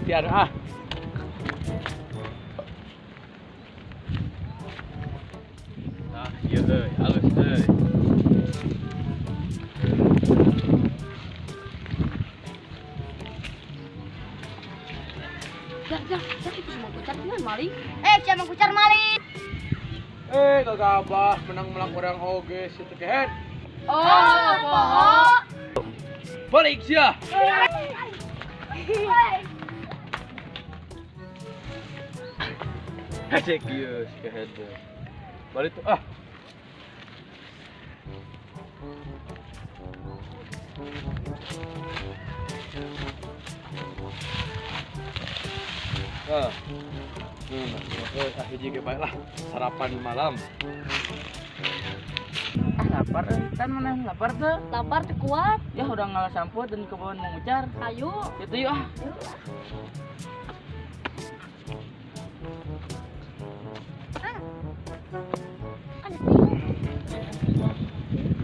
gantian ah. Nah, iya halus euy. Jak itu semua kucar gimana maling? Siapa kucar maling? Kagabah menang-menang orang oge situ kehen. Oh. Balik sia. Cek ieu kehen. Balik tuh ah. Hiji ge bae lah sarapan malam. Lapar kan mana lapar tuh. Lapar tuh kuat. Ya udah ngalah sampo dan kebun mengucar. Ayo. Itu yuk ah.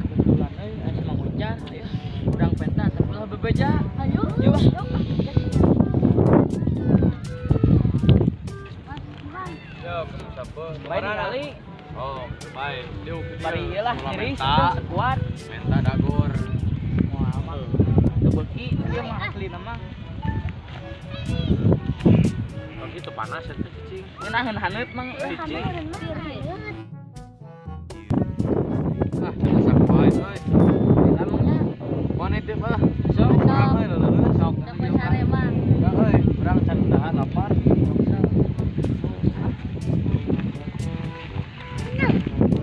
Kebetulan ada mengucar. Ayo. Udang pentas sebelah bebeja. Ayo. Yuk. Ya, penuh sampah. Baik kali. Oh, baik. Diuk Bari ieu lah ngiris menta. sekuat. Menta dagor. Moal mah. Teu beuki ieu mah asli nama. Oh, gitu panas eta cicing. Ngenahan haneut mang cicing. Ah, masak bae euy. Lamangnya Mana teh bah? sok Ramai lho, sok. Dapat sare mah. Ya euy. urang can tahan lapar.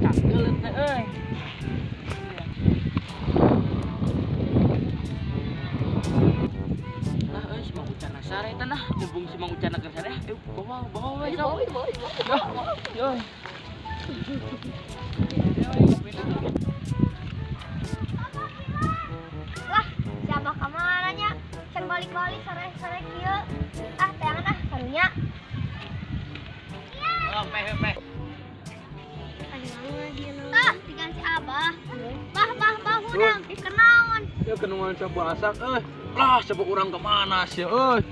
Cakeuleut teh euy. Lah euy si Mang Ucan sare eta nah, mumpung si Mang Ucan keur sare, bawa we sok. Yo. Wah, siapa kamarnya? Can balik-balik sore-sore kieu. Teangan karunya. Oh, peh. Diganti Abah. Bah, udang dikenaon. Ya kenuan sabah asak Lah, sabah urang ke mana sih euy?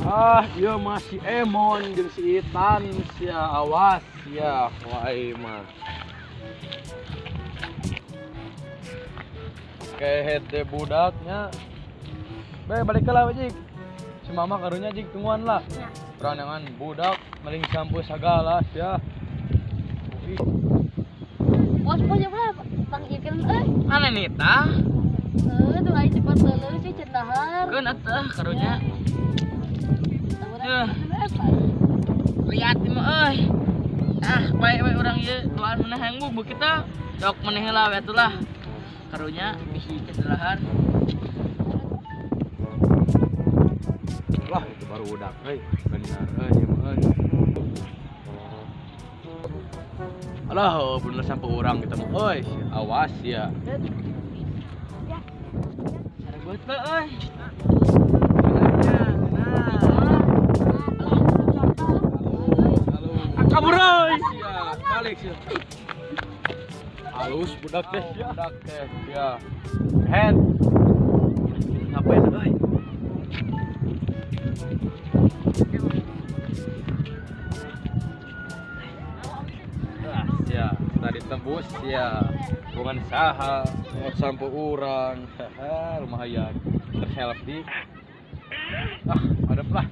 Ah, ieu masih Emon jeung si Itan sia awas ya wae mah. Kehet teh budaknya. Balik ke lah Jik. Si mama karunya Jik tungguan lah. Ya. Peranangan budak maling sampo sagala sia. Bos punya berapa? Tang ikan Mana nih tah? tuh aing cepat leuleus sih cendahar. Keun atuh karunya. Lihat mah euy. Bae urang ieu doan menehang bubu kita. Dok meneh heula we atulah. Karunya bisi cendelahan. Lah itu baru budak bener euy. Alah, bener sampai orang kita mah euy, awas ya. Sarebeut teh euy. Kabur euy. Sia, balik sia. Halus budak teh ya. Hen. Ngapain euy? Ya, tadi tembus ya. Bukan saha, mau sampai urang. Lumayan. Terselfie. Adep lah.